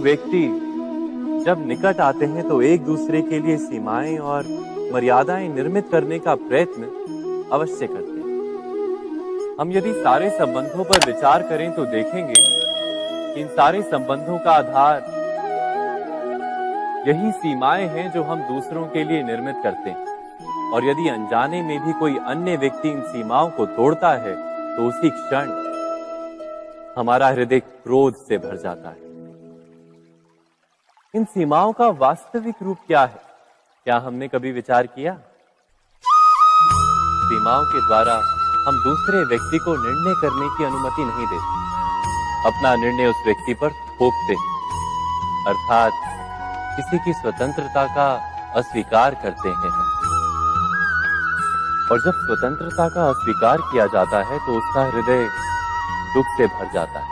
व्यक्ति जब निकट आते हैं तो एक दूसरे के लिए सीमाएं और मर्यादाएं निर्मित करने का प्रयत्न अवश्य करते हैं। हम यदि सारे संबंधों पर विचार करें तो देखेंगे कि इन सारे संबंधों का आधार यही सीमाएं हैं जो हम दूसरों के लिए निर्मित करते हैं। और यदि अनजाने में भी कोई अन्य व्यक्ति इन सीमाओं को तोड़ता है तो उसी क्षण हमारा हृदय क्रोध से भर जाता है। इन सीमाओं का वास्तविक रूप क्या है? क्या हमने कभी विचार किया? सीमाओं के द्वारा हम दूसरे व्यक्ति को निर्णय करने की अनुमति नहीं देते, अपना निर्णय उस व्यक्ति पर थोपते हैं, अर्थात किसी की स्वतंत्रता का अस्वीकार करते हैं। और जब स्वतंत्रता का अस्वीकार किया जाता है तो उसका हृदय दुख से भर जाता है,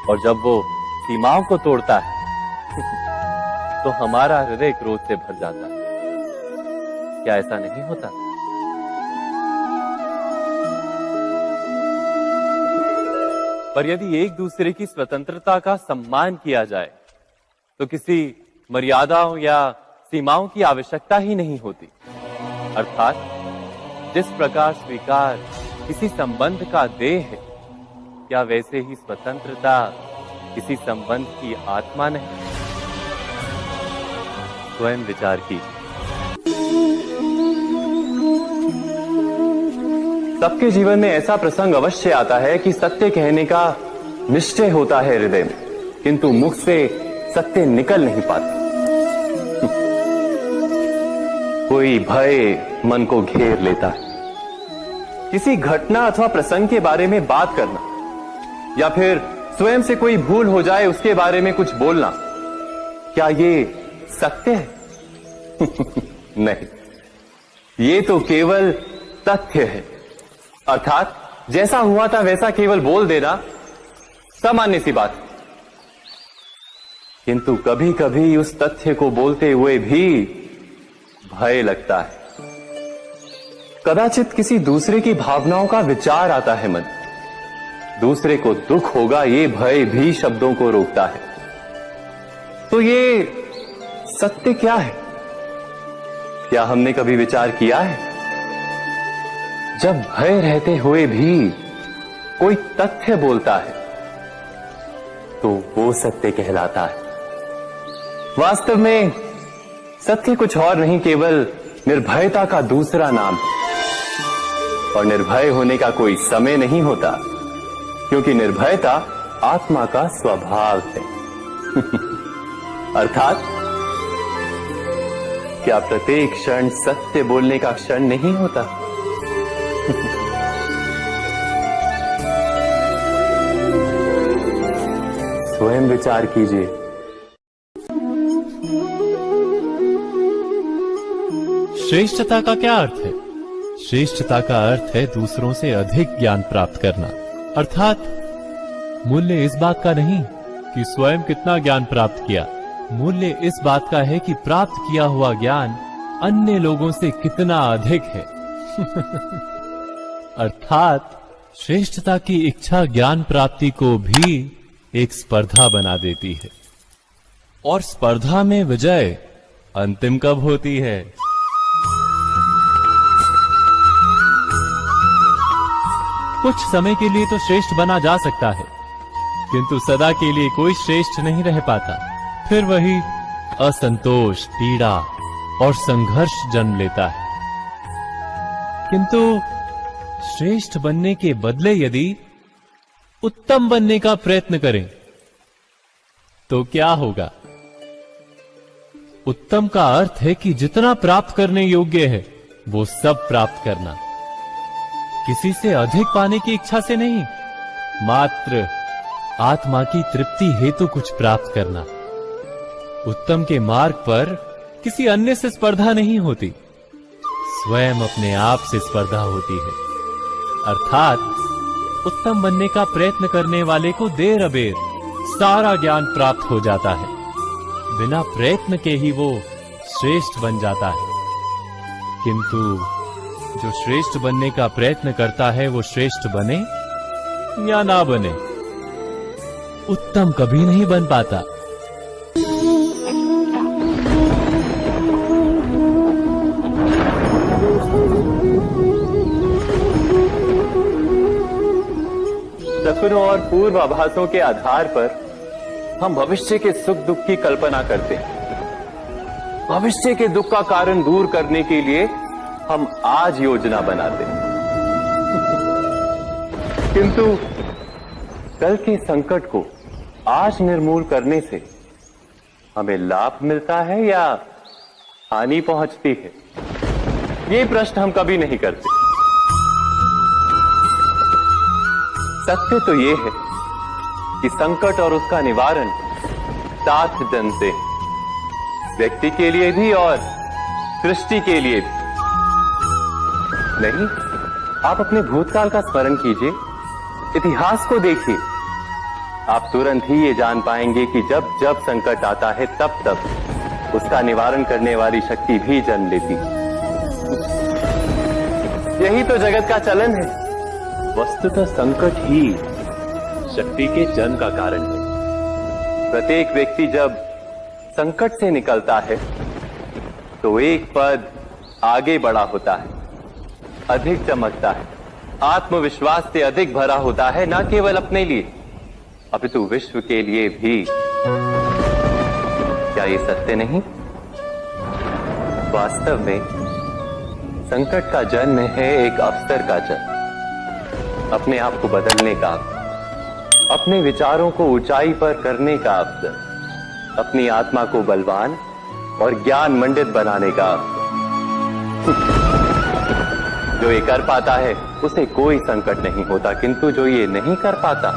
और जब वो सीमाओं को तोड़ता है तो हमारा हृदय क्रोध से भर जाता है। क्या ऐसा नहीं होता? पर यदि एक दूसरे की स्वतंत्रता का सम्मान किया जाए तो किसी मर्यादाओं या सीमाओं की आवश्यकता ही नहीं होती। अर्थात जिस प्रकार स्वीकार किसी संबंध का देह है, क्या वैसे ही स्वतंत्रता किसी संबंध की आत्मा नहीं? स्वयं विचार कीजिए। सबके जीवन में ऐसा प्रसंग अवश्य आता है कि सत्य कहने का निश्चय होता है हृदय में, किंतु मुख से सत्य निकल नहीं पाता। कोई भय मन को घेर लेता है। किसी घटना अथवा प्रसंग के बारे में बात करना या फिर स्वयं से कोई भूल हो जाए उसके बारे में कुछ बोलना, क्या ये सत्य है? नहीं, ये तो केवल तथ्य है। अर्थात जैसा हुआ था वैसा केवल बोल देना सामान्य सी बात है। किंतु कभी कभी उस तथ्य को बोलते हुए भी भय लगता है। कदाचित किसी दूसरे की भावनाओं का विचार आता है मन, दूसरे को दुख होगा ये भय भी शब्दों को रोकता है। तो ये सत्य क्या है? क्या हमने कभी विचार किया है? जब भय रहते हुए भी कोई तथ्य बोलता है तो वो सत्य कहलाता है। वास्तव में सत्य कुछ और नहीं, केवल निर्भयता का दूसरा नाम है। और निर्भय होने का कोई समय नहीं होता, क्योंकि निर्भयता आत्मा का स्वभाव है। अर्थात क्या प्रत्येक क्षण सत्य बोलने का क्षण नहीं होता? स्वयं विचार कीजिए। श्रेष्ठता का क्या अर्थ है? श्रेष्ठता का अर्थ है दूसरों से अधिक ज्ञान प्राप्त करना। अर्थात मूल्य इस बात का नहीं कि स्वयं कितना ज्ञान प्राप्त किया, मूल्य इस बात का है कि प्राप्त किया हुआ ज्ञान अन्य लोगों से कितना अधिक है। अर्थात श्रेष्ठता की इच्छा ज्ञान प्राप्ति को भी एक स्पर्धा बना देती है। और स्पर्धा में विजय अंतिम कब होती है? कुछ समय के लिए तो श्रेष्ठ बना जा सकता है, किंतु सदा के लिए कोई श्रेष्ठ नहीं रह पाता। फिर वही असंतोष, पीड़ा और संघर्ष जन्म लेता है। किंतु श्रेष्ठ बनने के बदले यदि उत्तम बनने का प्रयत्न करें तो क्या होगा? उत्तम का अर्थ है कि जितना प्राप्त करने योग्य है वो सब प्राप्त करना, किसी से अधिक पाने की इच्छा से नहीं, मात्र आत्मा की तृप्ति हेतु कुछ प्राप्त करना। उत्तम के मार्ग पर किसी अन्य से स्पर्धा नहीं होती, स्वयं अपने आप से स्पर्धा होती है। अर्थात उत्तम बनने का प्रयत्न करने वाले को देर अबेर सारा ज्ञान प्राप्त हो जाता है, बिना प्रयत्न के ही वो श्रेष्ठ बन जाता है। किंतु जो श्रेष्ठ बनने का प्रयत्न करता है वो श्रेष्ठ बने या ना बने, उत्तम कभी नहीं बन पाता, सपनों और पूर्वाभासों के आधार पर हम भविष्य के सुख दुख की कल्पना करते हैं। भविष्य के दुख का कारण दूर करने के लिए हम आज योजना बनाते हैं। किंतु कल के संकट को आज निर्मूल करने से हमें लाभ मिलता है या हानि पहुंचती है, ये प्रश्न हम कभी नहीं करते। सत्य तो ये है कि संकट और उसका निवारण साथ जन से, व्यक्ति के लिए भी और सृष्टि के लिए भी। नहीं, आप अपने भूतकाल का स्मरण कीजिए, इतिहास को देखिए। आप तुरंत ही ये जान पाएंगे कि जब जब संकट आता है तब तब उसका निवारण करने वाली शक्ति भी जन्म लेती है। यही तो जगत का चलन है। वस्तुतः संकट ही शक्ति के जन्म का कारण है। प्रत्येक व्यक्ति जब संकट से निकलता है तो एक पद आगे बढ़ा होता है, अधिक चमकता है, आत्मविश्वास से अधिक भरा होता है, न केवल अपने लिए अपितु विश्व के लिए भी। क्या ये सत्य नहीं? वास्तव में संकट का जन्म है एक अवसर का जन्म, अपने आप को बदलने का, अपने विचारों को ऊंचाई पर करने का अवसर, अपनी आत्मा को बलवान और ज्ञान मंडित बनाने का अवसर। जो ये कर पाता है उसे कोई संकट नहीं होता, किंतु जो ये नहीं कर पाता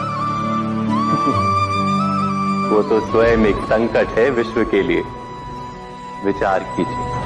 वो तो स्वयं एक संकट है विश्व के लिए। विचार कीजिए।